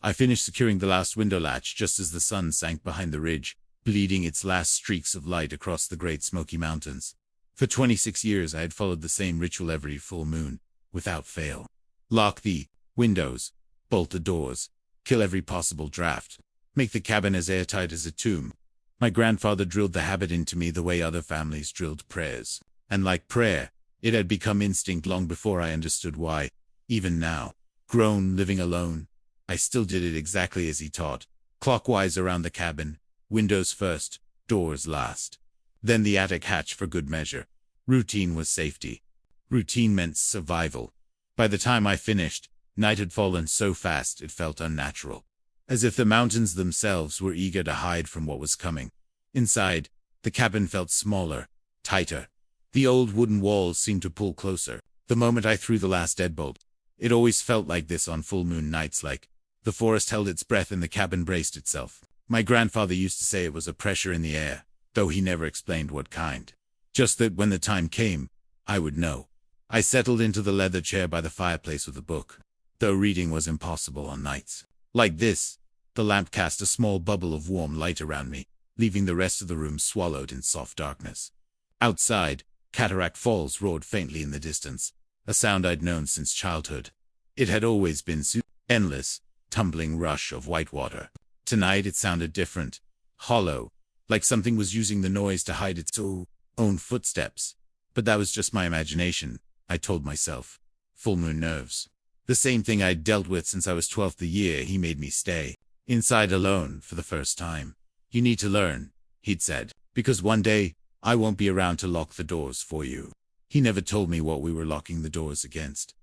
I finished securing the last window latch just as the sun sank behind the ridge, bleeding its last streaks of light across the great Smoky Mountains. For 26 years I had followed the same ritual every full moon, without fail. Lock the windows, bolt the doors, kill every possible draft, make the cabin as airtight as a tomb. My grandfather drilled the habit into me the way other families drilled prayers. And like prayer, it had become instinct long before I understood why. Even now, grown, living alone, I still did it exactly as he taught, clockwise around the cabin, windows first, doors last. Then the attic hatch for good measure. Routine was safety. Routine meant survival. By the time I finished, night had fallen so fast it felt unnatural. As if the mountains themselves were eager to hide from what was coming. Inside, the cabin felt smaller, tighter. The old wooden walls seemed to pull closer. The moment I threw the last deadbolt, it always felt like this on full moon nights, like the forest held its breath and the cabin braced itself. My grandfather used to say it was a pressure in the air, though he never explained what kind. Just that when the time came, I would know. I settled into the leather chair by the fireplace with a book, though reading was impossible on nights like this. The lamp cast a small bubble of warm light around me, leaving the rest of the room swallowed in soft darkness. Outside, Cataract Falls roared faintly in the distance, a sound I'd known since childhood. It had always been endless, tumbling rush of white water. Tonight it sounded different, hollow, like something was using the noise to hide its own footsteps. But that was just my imagination, I told myself. Full moon nerves. The same thing I'd dealt with since I was 12 the year he made me stay inside alone for the first time. You need to learn, he'd said, because one day, I won't be around to lock the doors for you. He never told me what we were locking the doors against.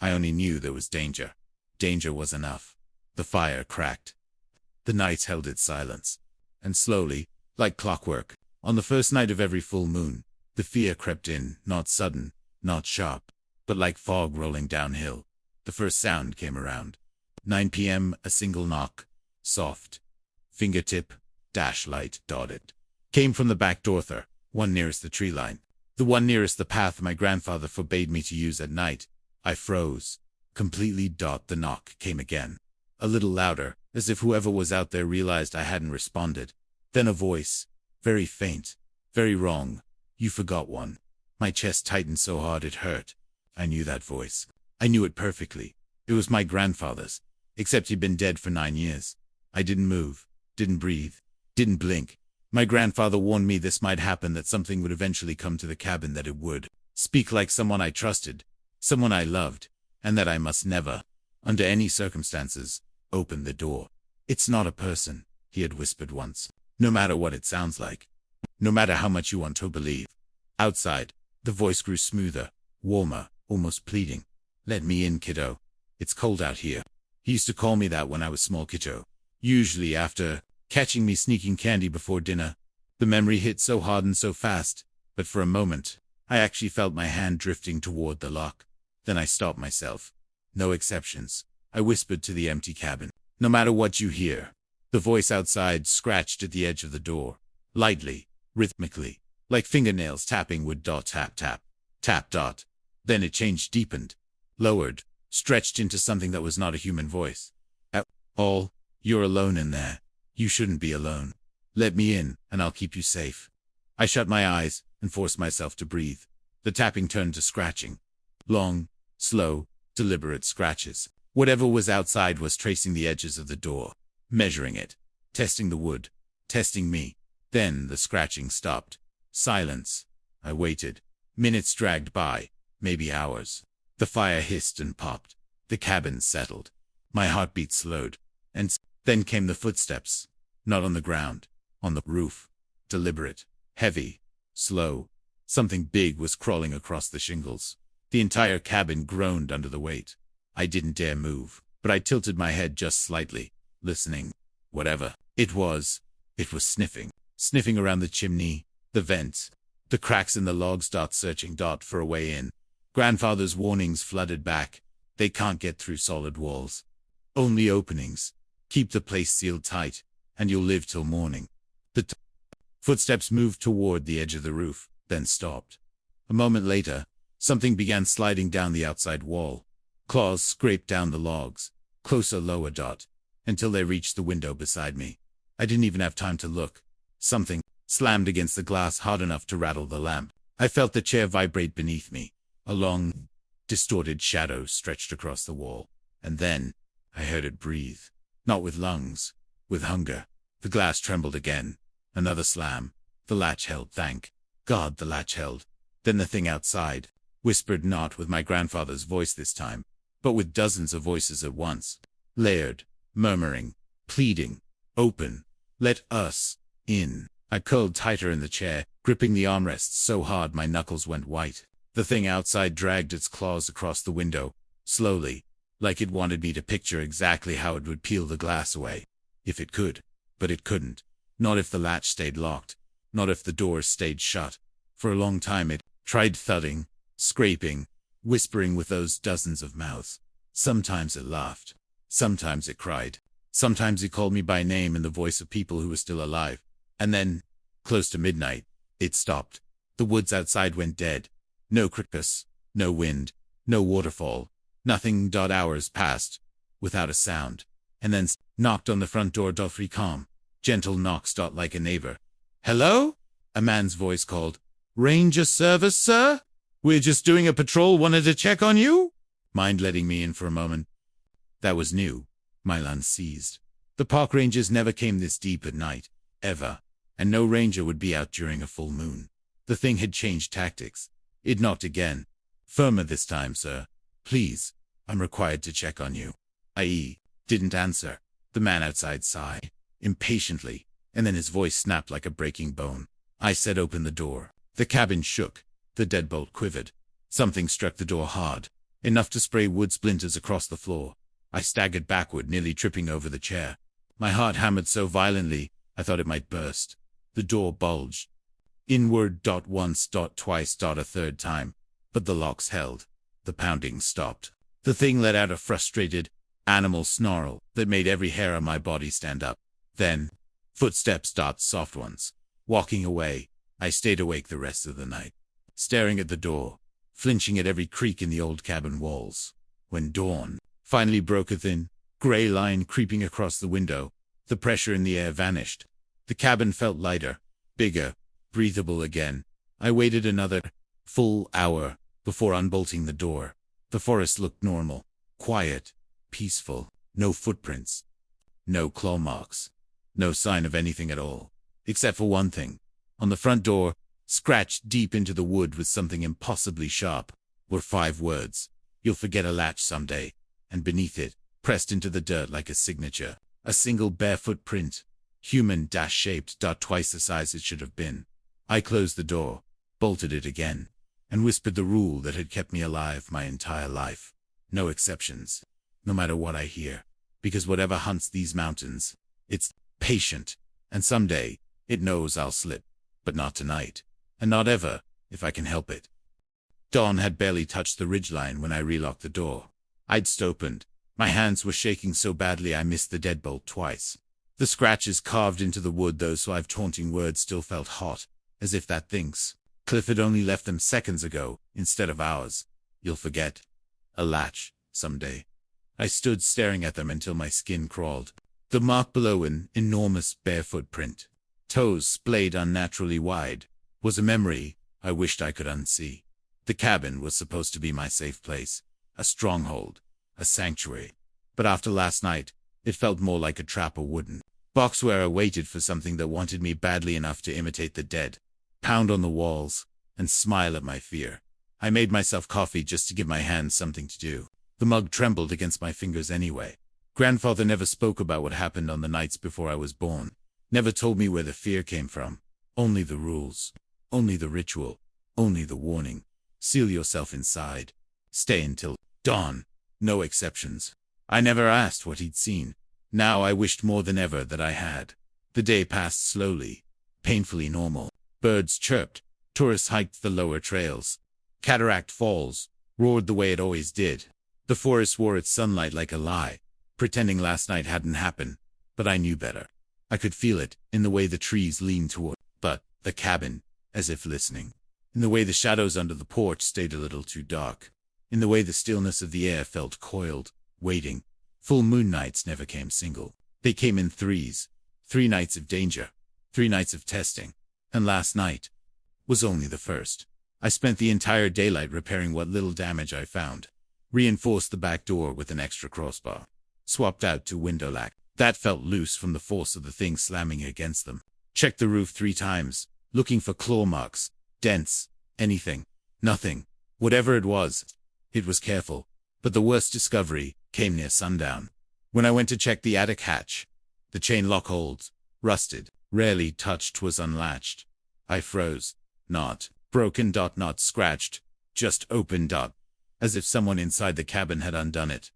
I only knew there was danger. Danger was enough. The fire cracked. The night held its silence. And slowly, like clockwork, on the first night of every full moon, the fear crept in, not sudden, not sharp, but like fog rolling downhill. The first sound came around. 9 p.m., a single knock. Soft. Fingertip. Dash light dotted. Came from the back door, one nearest the tree line. The one nearest the path my grandfather forbade me to use at night. I froze. Completely. The knock came again. A little louder, as if whoever was out there realized I hadn't responded. Then a voice. Very faint. Very wrong. You forgot one. My chest tightened so hard it hurt. I knew that voice. I knew it perfectly. It was my grandfather's. Except he'd been dead for 9 years. I didn't move. Didn't breathe. Didn't blink. My grandfather warned me this might happen, that something would eventually come to the cabin, that it would speak like someone I trusted, someone I loved, and that I must never, under any circumstances, open the door. It's not a person, he had whispered once, no matter what it sounds like, no matter how much you want to believe. Outside, the voice grew smoother, warmer, almost pleading. Let me in, kiddo. It's cold out here. He used to call me that when I was small, kiddo. Usually after catching me sneaking candy before dinner. The memory hit so hard and so fast, but for a moment, I actually felt my hand drifting toward the lock. Then I stopped myself. No exceptions. I whispered to the empty cabin. No matter what you hear. The voice outside scratched at the edge of the door. Lightly, rhythmically, like fingernails tapping wood. Tap, tap, tap. Then it changed, deepened, lowered, stretched into something that was not a human voice. At all, you're alone in there. You shouldn't be alone. Let me in, and I'll keep you safe. I shut my eyes and forced myself to breathe. The tapping turned to scratching. Long, slow, deliberate scratches. Whatever was outside was tracing the edges of the door, measuring it, testing the wood, testing me. Then the scratching stopped. Silence. I waited. Minutes dragged by, maybe hours. The fire hissed and popped. The cabin settled. My heartbeat slowed. And then came the footsteps. Not on the ground. On the roof. Deliberate. Heavy. Slow. Something big was crawling across the shingles. The entire cabin groaned under the weight. I didn't dare move, but I tilted my head just slightly, listening. Whatever it was sniffing. Sniffing around the chimney, the vents, the cracks in the logs. Searching for a way in. Grandfather's warnings flooded back. They can't get through solid walls. Only openings. Keep the place sealed tight, and you'll live till morning. The footsteps moved toward the edge of the roof, then stopped. A moment later, something began sliding down the outside wall. Claws scraped down the logs. Closer, lower. until they reached the window beside me. I didn't even have time to look. Something slammed against the glass hard enough to rattle the lamp. I felt the chair vibrate beneath me. A long, distorted shadow stretched across the wall. And then I heard it breathe. Not with lungs, with hunger. The glass trembled again. Another slam. The latch held. Thank God the latch held. Then the thing outside whispered, not with my grandfather's voice this time, but with dozens of voices at once. Layered, murmuring, pleading. Open. Let us in. I curled tighter in the chair, gripping the armrests so hard my knuckles went white. The thing outside dragged its claws across the window, slowly, like it wanted me to picture exactly how it would peel the glass away. If it could. But it couldn't. Not if the latch stayed locked. Not if the doors stayed shut. For a long time it tried, thudding, scraping, whispering with those dozens of mouths. Sometimes it laughed. Sometimes it cried. Sometimes it called me by name in the voice of people who were still alive. And then, close to midnight, it stopped. The woods outside went dead. No crickets, no wind, no waterfall, nothing. Hours passed, without a sound, and then knocked on the front door. Free calm, gentle knocks. Like a neighbor. Hello? A man's voice called. Ranger service, sir? We're just doing a patrol, wanted to check on you? Mind letting me in for a moment? That was new. My lungs seized. The park rangers never came this deep at night, ever, and no ranger would be out during a full moon. The thing had changed tactics. It knocked again. Firmer this time, sir. Please, I'm required to check on you. I didn't answer. The man outside sighed, impatiently, and then his voice snapped like a breaking bone. I said, open the door. The cabin shook. The deadbolt quivered. Something struck the door hard, enough to spray wood splinters across the floor. I staggered backward, nearly tripping over the chair. My heart hammered so violently, I thought it might burst. The door bulged. Inward. Once. Twice. A third time. But the locks held. The pounding stopped. The thing let out a frustrated, animal snarl that made every hair on my body stand up. Then, footsteps. Soft ones. Walking away. I stayed awake the rest of the night, staring at the door, flinching at every creak in the old cabin walls. When dawn finally broke, a thin, gray line creeping across the window, the pressure in the air vanished. The cabin felt lighter, bigger, breathable again. I waited another full hour before unbolting the door. The forest looked normal, quiet, peaceful. No footprints, no claw marks, no sign of anything at all, except for one thing. On the front door, scratched deep into the wood with something impossibly sharp, were 5 words. You'll forget a latch someday. And beneath it, pressed into the dirt like a signature, a single barefoot print, human-shaped. Twice the size it should have been. I closed the door, bolted it again, and whispered the rule that had kept me alive my entire life. No exceptions, no matter what I hear, because whatever hunts these mountains, it's patient, and someday it knows I'll slip. But not tonight, and not ever, if I can help it. Dawn had barely touched the ridgeline when I relocked the door. I'd opened. My hands were shaking so badly I missed the deadbolt twice. The scratches carved into the wood, those 5 taunting words, still felt hot, as if that thing's Cliff had only left them seconds ago, instead of hours. You'll forget a latch someday. I stood staring at them until my skin crawled. The mark below, an enormous barefoot print, toes splayed unnaturally wide, was a memory I wished I could unsee. The cabin was supposed to be my safe place, a stronghold, a sanctuary. But after last night, it felt more like a trap, a wooden box where I waited for something that wanted me badly enough to imitate the dead, pound on the walls, and smile at my fear. I made myself coffee just to give my hands something to do. The mug trembled against my fingers anyway. Grandfather never spoke about what happened on the nights before I was born. Never told me where the fear came from. Only the rules. Only the ritual. Only the warning. Seal yourself inside. Stay until dawn. No exceptions. I never asked what he'd seen. Now I wished more than ever that I had. The day passed slowly, painfully normal. Birds chirped. Tourists hiked the lower trails. Cataract Falls roared the way it always did. The forest wore its sunlight like a lie, pretending last night hadn't happened. But I knew better. I could feel it in the way the trees leaned toward, but the cabin, as if listening. In the way the shadows under the porch stayed a little too dark. In the way the stillness of the air felt coiled, waiting Full moon nights never came single. They came in threes. 3 nights of danger. 3 nights of testing. And last night was only the first. I spent the entire daylight repairing what little damage I found. Reinforced the back door with an extra crossbar. Swapped out 2 window latch that felt loose from the force of the thing slamming against them. Checked the roof 3 times, looking for claw marks, dents, anything. Nothing. Whatever it was careful. But the worst discovery came near sundown. When I went to check the attic hatch, the chain lock holds, rusted, rarely touched, was unlatched. I froze. Not broken. Not scratched. Just open. As if someone inside the cabin had undone it.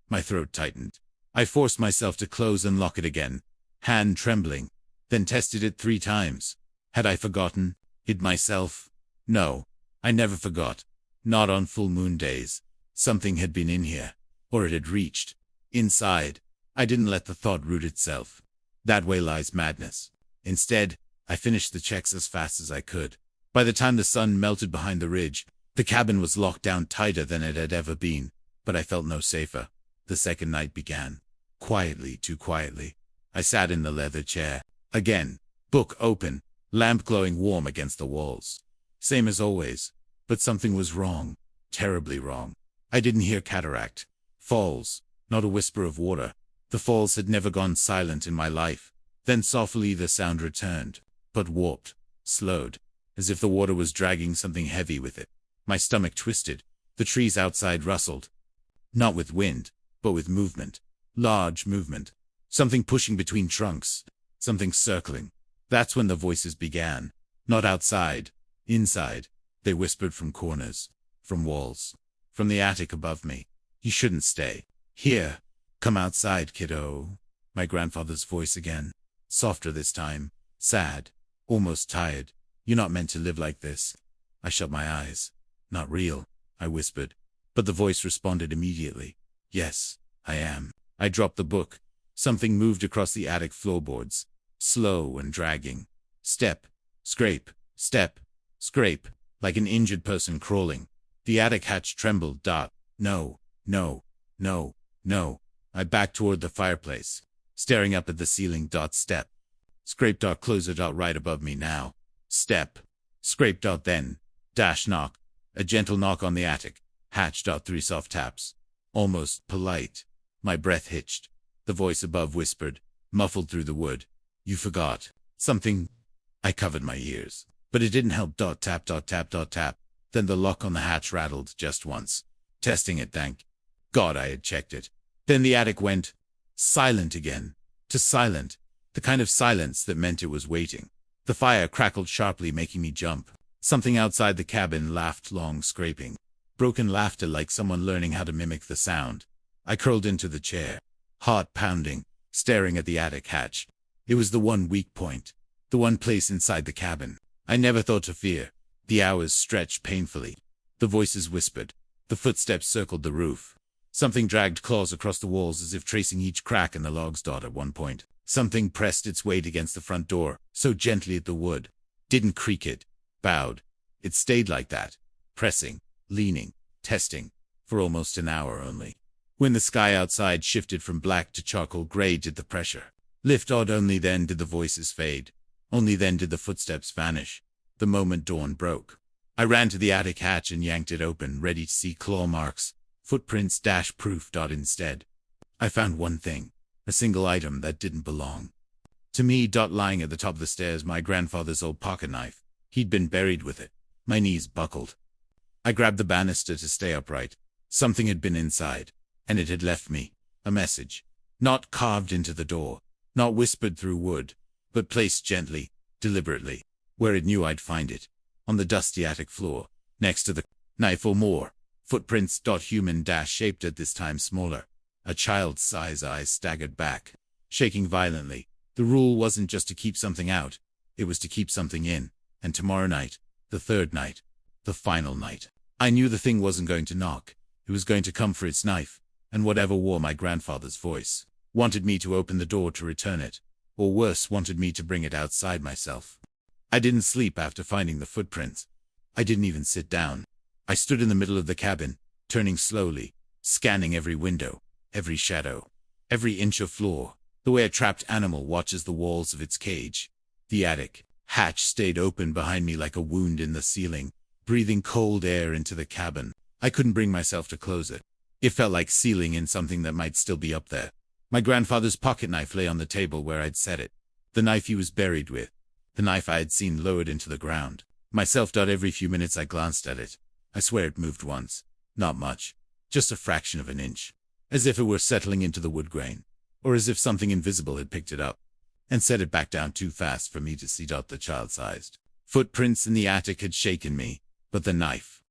My throat tightened. I forced myself to close and lock it again, hand trembling, then tested it 3 times. Had I forgotten? Hid myself? No, I never forgot. Not on full moon days. Something had been in here, or it had reached inside. I didn't let the thought root itself. That way lies madness. Instead, I finished the checks as fast as I could. By the time the sun melted behind the ridge, the cabin was locked down tighter than it had ever been, but I felt no safer. The second night began. Quietly, too quietly. I sat in the leather chair. Again, book open, lamp glowing warm against the walls. Same as always, but something was wrong. Terribly wrong. I didn't hear cataract. Falls. Not a whisper of water. The falls had never gone silent in my life. Then softly the sound returned, but warped, slowed, as if the water was dragging something heavy with it. My stomach twisted. The trees outside rustled. Not with wind, but with movement. Large movement. Something pushing between trunks. Something circling. That's when the voices began. Not outside. Inside. They whispered from corners. From walls. From the attic above me. You shouldn't stay here. Come outside, kiddo. My grandfather's voice again. Softer this time. Sad. Almost tired. You're not meant to live like this. I shut my eyes. Not real, I whispered. But the voice responded immediately. Yes, I am. I dropped the book. Something moved across the attic floorboards. Slow and dragging. Step. Scrape. Step. Scrape. Like an injured person crawling. The attic hatch trembled. No. No. No. No. I backed toward the fireplace. Staring up at the ceiling. Step. Scrape. Close it. Right above me now. Step. Scrape. Then. Knock. A gentle knock on the attic. Hatch. 3 soft taps. Almost polite. My breath hitched. The voice above whispered, muffled through the wood. You forgot something. I covered my ears, but it didn't help. Tap. Tap. Then the lock on the hatch rattled just once. Testing it, thank God I had checked it. Then the attic went silent again. To silent. The kind of silence that meant it was waiting. The fire crackled sharply, making me jump. Something outside the cabin laughed, long scraping. Broken laughter, like someone learning how to mimic the sound. I curled into the chair, heart pounding, staring at the attic hatch. It was the one weak point. The one place inside the cabin I never thought to fear. The hours stretched painfully. The voices whispered. The footsteps circled the roof. Something dragged claws across the walls as if tracing each crack in the logs. At one point, something pressed its weight against the front door, so gently the wood didn't creak. It bowed. It stayed like that, pressing, leaning, testing, for almost an hour only. When the sky outside shifted from black to charcoal gray, did the pressure lift. Only then did the voices fade. Only then did the footsteps vanish. The moment dawn broke, I ran to the attic hatch and yanked it open, ready to see claw marks, footprints, proof. Instead, I found one thing, a single item that didn't belong to me. Lying at the top of the stairs, my grandfather's old pocket knife. He'd been buried with it. My knees buckled. I grabbed the banister to stay upright. Something had been inside, and it had left me a message. Not carved into the door, not whispered through wood, but placed gently, deliberately, where it knew I'd find it. On the dusty attic floor, next to the knife. Or more. Footprints. Human. Shaped, at this time smaller. A child's size. Eyes staggered back, shaking violently. The rule wasn't just to keep something out, it was to keep something in. And tomorrow night, the third night, the final night, I knew the thing wasn't going to knock. It was going to come for its knife, and whatever wore my grandfather's voice wanted me to open the door to return it, or worse, wanted me to bring it outside myself. I didn't sleep after finding the footprints. I didn't even sit down. I stood in the middle of the cabin, turning slowly, scanning every window, every shadow. every inch of floor, the way a trapped animal watches the walls of its cage. The attic hatch stayed open behind me like a wound in the ceiling, breathing cold air into the cabin. I couldn't bring myself to close it. It felt like sealing in something that might still be up there. My grandfather's pocket knife lay on the table where I'd set it. The knife he was buried with. The knife I had seen lowered into the ground. Myself. Every few minutes I glanced at it. I swear it moved once. Not much. Just a fraction of an inch. As if it were settling into the wood grain. Or as if something invisible had picked it up and set it back down too fast for me to see. The child-sized footprints in the attic had shaken me. But the knife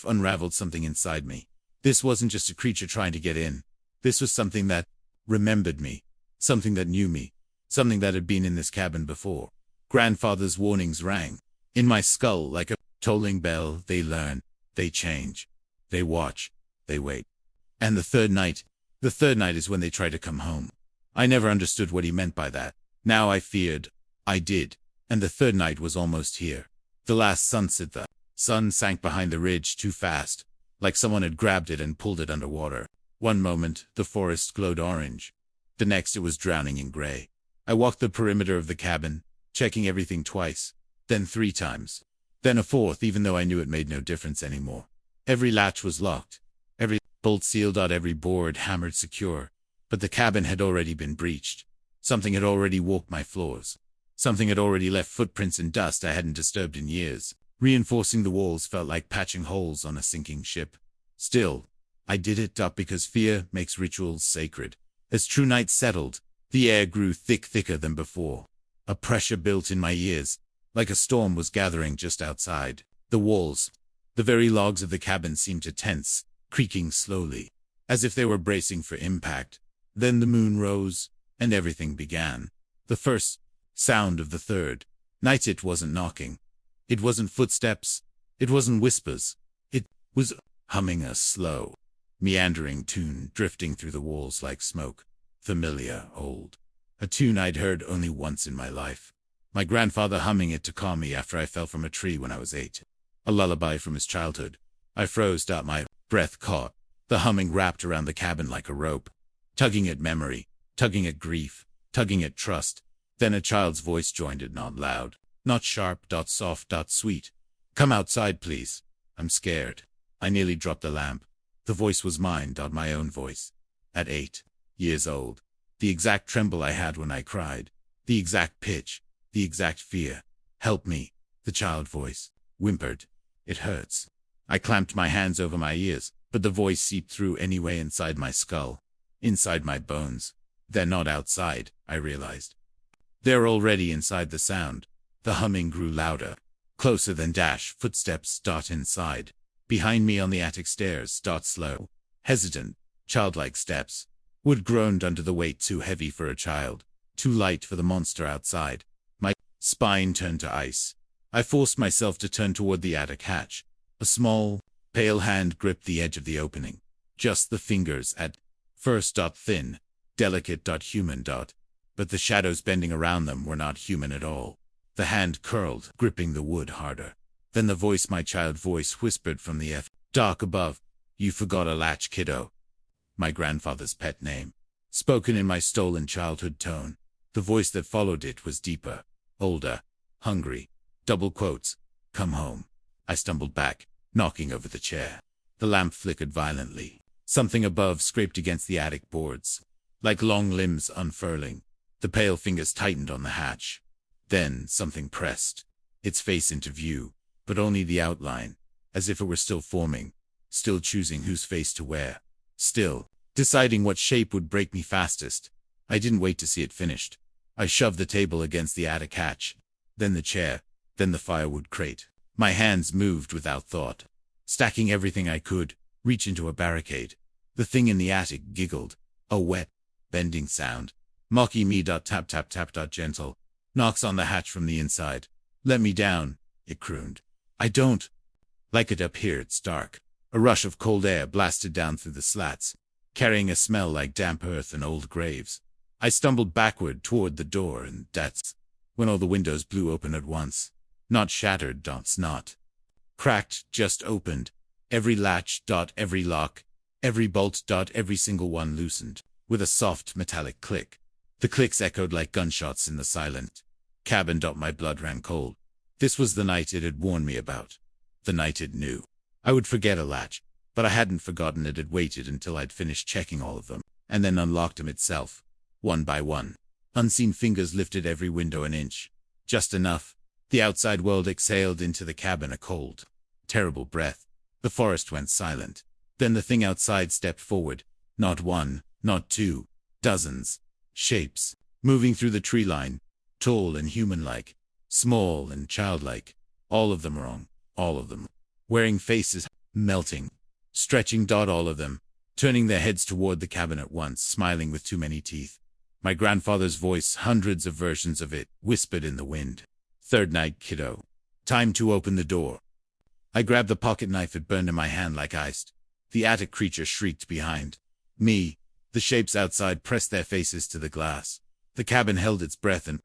unraveled something inside me. This wasn't just a creature trying to get in. This was something that remembered me. Something that knew me. Something that had been in this cabin before. Grandfather's warnings rang in my skull like a tolling bell. They learn, they change, they watch, they wait. And the third night is when they try to come home. I never understood what he meant by that. Now I feared. I did. And the third night was almost here. The last sunset. The sun sank behind the ridge too fast, like someone had grabbed it and pulled it underwater. One moment, the forest glowed orange. The next, it was drowning in gray. I walked the perimeter of the cabin, checking everything twice, then 3 times, then a 4th, even though I knew it made no difference anymore. Every latch was locked, every bolt sealed, every board hammered secure. But the cabin had already been breached. Something had already walked my floors. Something had already left footprints in dust I hadn't disturbed in years. Reinforcing the walls felt like patching holes on a sinking ship. Still, I did it because fear makes rituals sacred. As true night settled, the air grew thicker than before. A pressure built in my ears, like a storm was gathering just outside. The walls, the very logs of the cabin seemed to tense, creaking slowly, as if they were bracing for impact. Then the moon rose, and everything began. The first sound of the third night. It wasn't knocking. It wasn't footsteps. It wasn't whispers. It was humming, a slow, meandering tune drifting through the walls like smoke. Familiar, old. A tune I'd heard only once in my life. My grandfather humming it to calm me after I fell from a tree when I was 8. A lullaby from his childhood. I froze. My breath caught. The humming wrapped around the cabin like a rope, tugging at memory, tugging at grief, tugging at trust. Then a child's voice joined it, not loud, not sharp, soft, sweet. Come outside, please. I'm scared. I nearly dropped the lamp. The voice was mine, my own voice. At 8 years old. The exact tremble I had when I cried. The exact pitch. The exact fear. Help me. The child voice whimpered. It hurts. I clamped my hands over my ears, but the voice seeped through anyway inside my skull. Inside my bones. They're not outside, I realized. They're already inside the sound. The humming grew louder. Closer than footsteps. Inside. Behind me on the attic stairs. Slow. Hesitant. Childlike steps. Wood groaned under the weight, too heavy for a child. Too light for the monster outside. My spine turned to ice. I forced myself to turn toward the attic hatch. A small, pale hand gripped the edge of the opening. Just the fingers at first. Thin. Delicate. Human. But the shadows bending around them were not human at all. The hand curled, gripping the wood harder. Then the voice, my child voice, whispered from the dark above. You forgot a latch, kiddo. My grandfather's pet name. Spoken in my stolen childhood tone. The voice that followed it was deeper, older, hungry. Double quotes. Come home. I stumbled back, knocking over the chair. The lamp flickered violently. Something above scraped against the attic boards, like long limbs unfurling. The pale fingers tightened on the hatch. Then something pressed its face into view, but only the outline, as if it were still forming, still choosing whose face to wear, still deciding what shape would break me fastest. I didn't wait to see it finished. I shoved the table against the attic hatch, then the chair, then the firewood crate. My hands moved without thought, stacking everything I could, reach into a barricade. The thing in the attic giggled, a wet, bending sound. Mocking me. Tap, tap, tap. Gentle. Knocks on the hatch from the inside. Let me down, it crooned. I don't like it up here. It's dark. A rush of cold air blasted down through the slats, carrying a smell like damp earth and old graves. I stumbled backward toward the door, and that's when all the windows blew open at once. Not shattered. Not cracked, just opened. Every latch. Every lock. Every bolt. Every single one loosened. with a soft metallic click. The clicks echoed like gunshots in the silent cabin. My blood ran cold. This was the night it had warned me about. The night it knew I would forget a latch, but I hadn't forgotten it had waited until I'd finished checking all of them, and then unlocked them itself, one by one. Unseen fingers lifted every window an inch. Just enough. The outside world exhaled into the cabin a cold, terrible breath. The forest went silent. Then the thing outside stepped forward. Not one, not two, dozens. Shapes, moving through the tree line, tall and human-like, small and childlike. All of them wrong, all of them. Wearing faces, melting, stretching. All of them, turning their heads toward the cabin at once, smiling with too many teeth. My grandfather's voice, hundreds of versions of it, whispered in the wind. Third night, kiddo. Time to open the door. I grabbed the pocket knife. It burned in my hand like ice. The attic creature shrieked behind me. The shapes outside pressed their faces to the glass. The cabin held its breath, and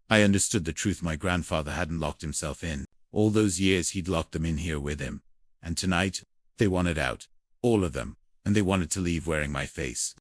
I understood the truth. My grandfather hadn't locked himself in. All those years he'd locked them in here with him. And tonight, they wanted out. All of them. And they wanted to leave wearing my face.